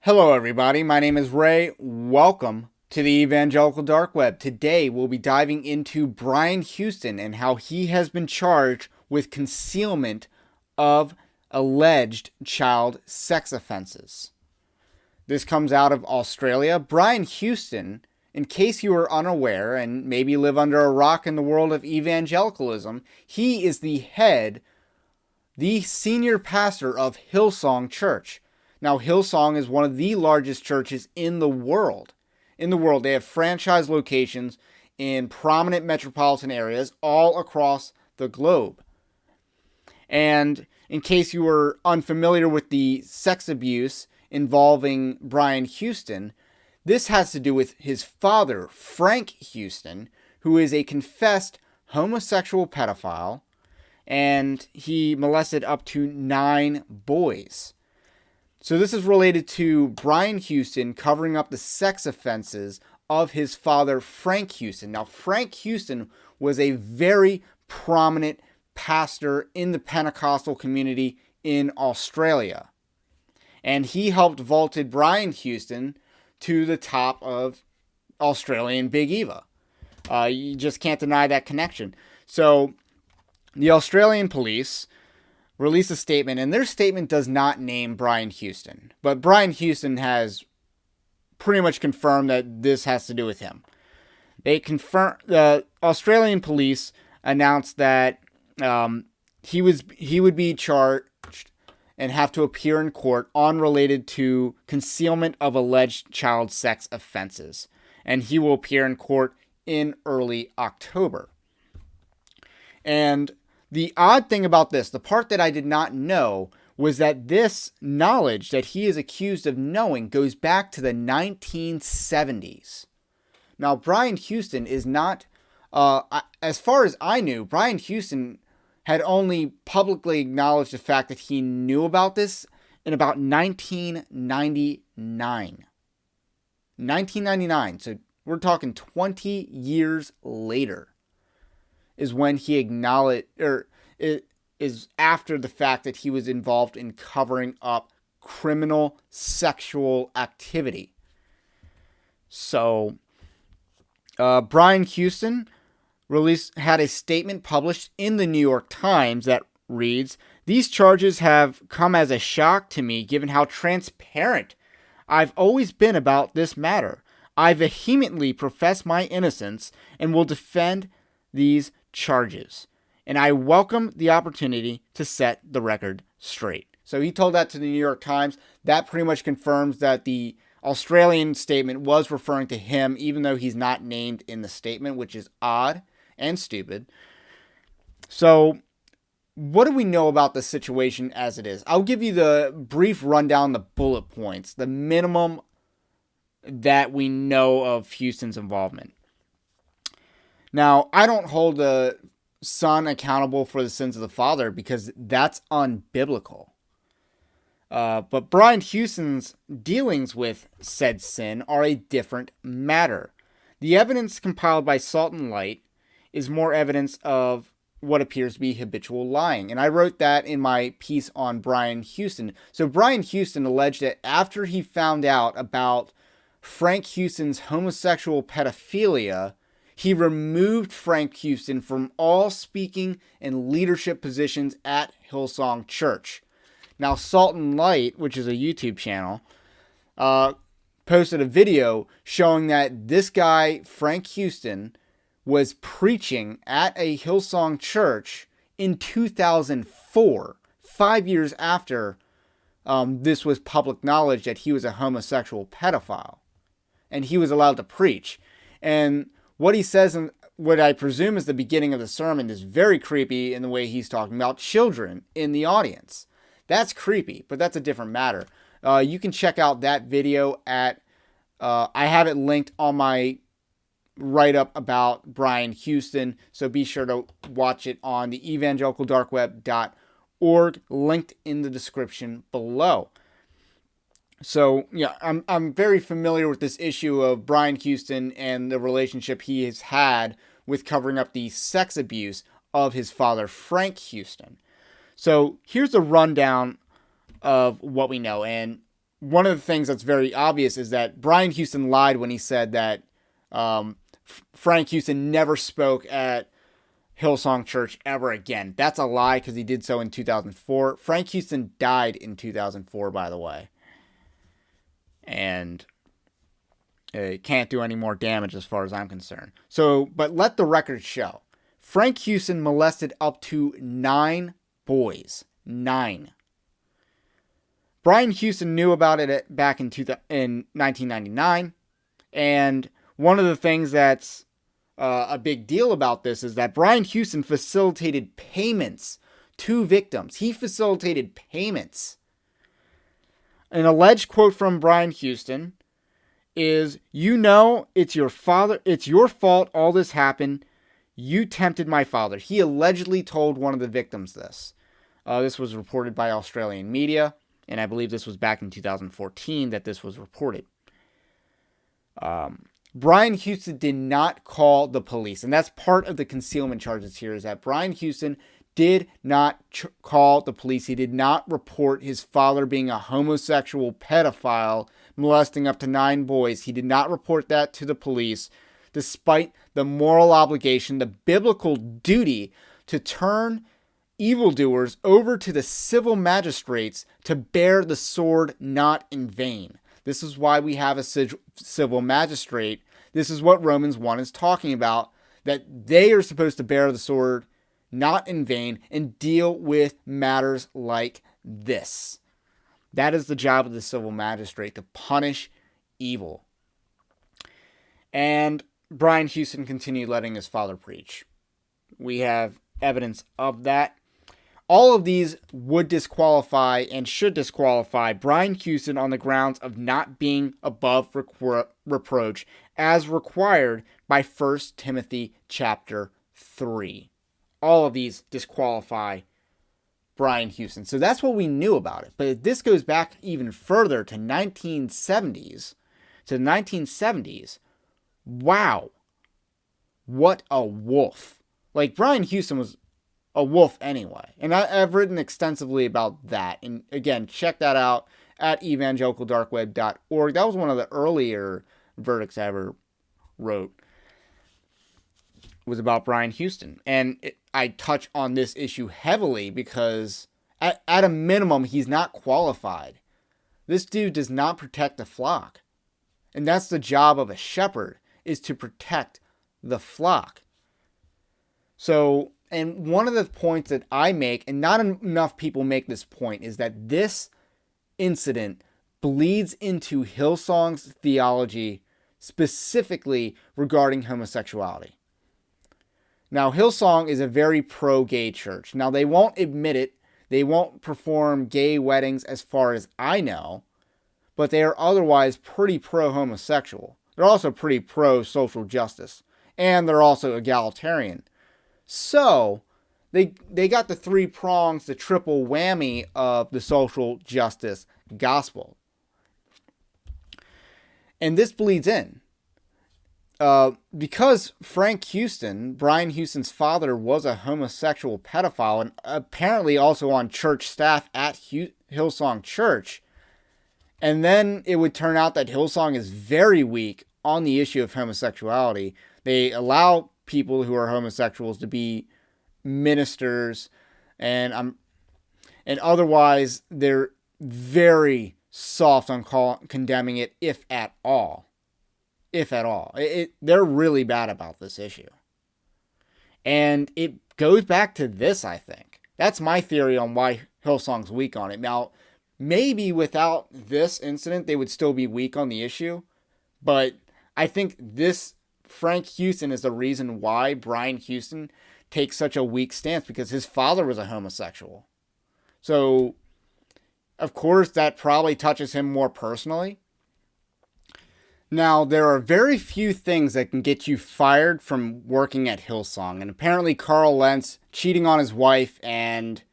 Hello, everybody. My name is Ray. Welcome to the Evangelical Dark Web. Today, we'll be diving into Brian Houston and how he has been charged with concealment of alleged child sex offenses. This comes out of Australia. Brian Houston, in case you are unaware and maybe live under a rock in the world of evangelicalism, he is the senior pastor of Hillsong Church. Now, Hillsong is one of the largest churches in the world. They have franchise locations in prominent metropolitan areas all across the globe. And in case you were unfamiliar with the sex abuse involving Brian Houston, this has to do with his father, Frank Houston, who is a confessed homosexual pedophile, and he molested up to 9 boys. So this is related to Brian Houston covering up the sex offenses of his father, Frank Houston. Now, Frank Houston was a very prominent pastor in the Pentecostal community in Australia. And he helped vaulted Brian Houston to the top of Australian Big Eva. You just can't deny that connection. So the Australian police released a statement, and their statement does not name Brian Houston. But Brian Houston has pretty much confirmed that this has to do with him. The Australian police announced that he would be charged and have to appear in court on related to concealment of alleged child sex offenses. And he will appear in court in early October. And the odd thing about this, the part that I did not know, was that this knowledge that he is accused of knowing goes back to the 1970s. Now, Brian Houston is not, as far as I knew, Brian Houston had only publicly acknowledged the fact that he knew about this in about 1999. 1999, so we're talking 20 years later, is when he acknowledged, or it is after the fact that he was involved in covering up criminal sexual activity. So, Brian Houston had a statement published in the New York Times that reads, "These charges have come as a shock to me given how transparent I've always been about this matter. I vehemently profess my innocence and will defend these charges. And I welcome the opportunity to set the record straight." So he told that to the New York Times. That pretty much confirms that the Australian statement was referring to him, even though he's not named in the statement, which is odd and stupid. So what do we know about the situation as it is? I'll give you the brief rundown, the bullet points, the minimum that we know of Houston's involvement. Now, I don't hold the son accountable for the sins of the father because that's unbiblical. But Brian Houston's dealings with said sin are a different matter. The evidence compiled by Salt and Light is more evidence of what appears to be habitual lying. And I wrote that in my piece on Brian Houston. So Brian Houston alleged that after he found out about Frank Houston's homosexual pedophilia, he removed Frank Houston from all speaking and leadership positions at Hillsong Church. Now, Salt and Light, which is a YouTube channel, posted a video showing that this guy, Frank Houston, was preaching at a Hillsong church in 2004, 5 years after this was public knowledge that he was a homosexual pedophile. And he was allowed to preach. And what he says in what I presume is the beginning of the sermon is very creepy in the way he's talking about children in the audience. That's creepy, but that's a different matter. You can check out that video at, I have it linked on my write-up about Brian Houston, so be sure to watch it on the evangelicaldarkweb.org, linked in the description below. So, yeah, I'm very familiar with this issue of Brian Houston and the relationship he has had with covering up the sex abuse of his father, Frank Houston. So, here's a rundown of what we know. And one of the things that's very obvious is that Brian Houston lied when he said that Frank Houston never spoke at Hillsong Church ever again. That's a lie because he did so in 2004. Frank Houston died in 2004, by the way. And it can't do any more damage as far as I'm concerned. So, but let the record show. Frank Houston molested up to 9 boys. 9. Brian Houston knew about it back in 1999. And one of the things that's a big deal about this is that Brian Houston facilitated payments to victims. He facilitated payments. An alleged quote from Brian Houston is, it's your fault all this happened. You tempted my father. He allegedly told one of the victims this. This was reported by Australian media, and I believe this was back in 2014 that this was reported. Brian Houston did not call the police, and that's part of the concealment charges here, is that Brian Houston did not call the police. He did not report his father being a homosexual pedophile molesting up to 9 boys. He did not report that to the police, despite the moral obligation, the biblical duty to turn evildoers over to the civil magistrates to bear the sword not in vain. This is why we have a civil magistrate. This is what Romans 1 is talking about, that they are supposed to bear the sword not in vain and deal with matters like this. That is the job of the civil magistrate, to punish evil. And Brian Houston continued letting his father preach. We have evidence of that. All of these would disqualify and should disqualify Brian Houston on the grounds of not being above reproach as required by 1 Timothy chapter 3. All of these disqualify Brian Houston. So that's what we knew about it. But this goes back even further to 1970s. To the 1970s. Wow. What a wolf. Like, Brian Houston was a wolf anyway. And I've written extensively about that. And again, check that out at evangelicaldarkweb.org. That was one of the earlier verdicts I ever wrote. It was about Brian Houston. And I touch on this issue heavily because at a minimum, he's not qualified. This dude does not protect the flock. And that's the job of a shepherd, is to protect the flock. So, and one of the points that I make, and not enough people make this point, is that this incident bleeds into Hillsong's theology, specifically regarding homosexuality. Now, Hillsong is a very pro-gay church. Now, they won't admit it. They won't perform gay weddings as far as I know, but they are otherwise pretty pro-homosexual. They're also pretty pro-social justice, and they're also egalitarian. So, they got the 3 prongs, the triple whammy of the social justice gospel. And this bleeds in. Because Frank Houston, Brian Houston's father, was a homosexual pedophile and apparently also on church staff at Hillsong Church, and then it would turn out that Hillsong is very weak on the issue of homosexuality. They allow people who are homosexuals to be ministers, and otherwise they're very soft on condemning it, if at all. If at all. They're really bad about this issue. And it goes back to this, I think. That's my theory on why Hillsong's weak on it. Now, maybe without this incident, they would still be weak on the issue. But I think this Frank Houston is the reason why Brian Houston takes such a weak stance, because his father was a homosexual. So, of course, that probably touches him more personally. Now, there are very few things that can get you fired from working at Hillsong. And apparently Carl Lentz cheating on his wife and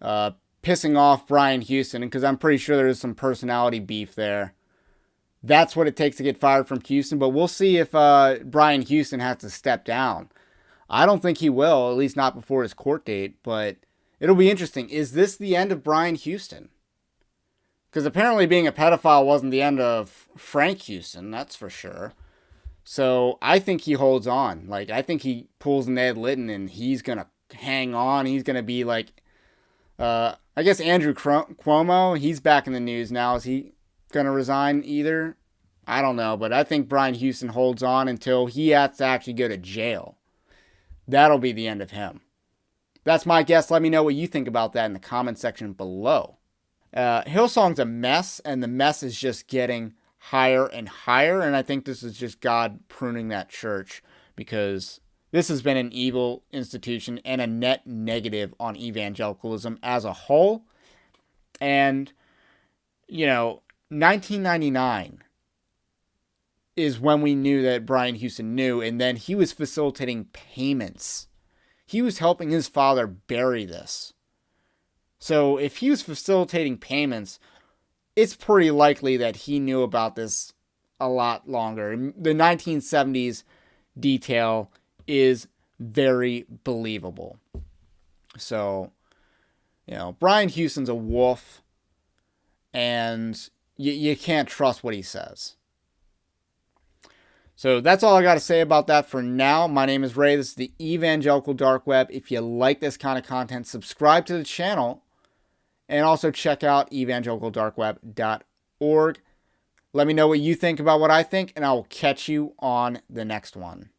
pissing off Brian Houston, because I'm pretty sure there's some personality beef there. That's what it takes to get fired from Houston. But we'll see if Brian Houston has to step down. I don't think he will, at least not before his court date. But it'll be interesting. Is this the end of Brian Houston? Because apparently being a pedophile wasn't the end of Frank Houston, that's for sure. So I think he holds on. Like, I think he pulls Ned Litton and he's going to hang on. He's going to be like, I guess Andrew Cuomo, he's back in the news now. Is he going to resign either? I don't know. But I think Brian Houston holds on until he has to actually go to jail. That'll be the end of him. That's my guess. Let me know what you think about that in the comment section below. Hillsong's a mess, and the mess is just getting higher and higher, and I think this is just God pruning that church, because this has been an evil institution and a net negative on evangelicalism as a whole. And, 1999 is when we knew that Brian Houston knew, and then he was facilitating payments. He was helping his father bury this. So if he was facilitating payments, it's pretty likely that he knew about this a lot longer. The 1970s detail is very believable. So, Brian Houston's a wolf, and you can't trust what he says. So that's all I got to say about that for now. My name is Ray. This is the Evangelical Dark Web. If you like this kind of content, subscribe to the channel. And also check out evangelicaldarkweb.org. Let me know what you think about what I think, and I will catch you on the next one.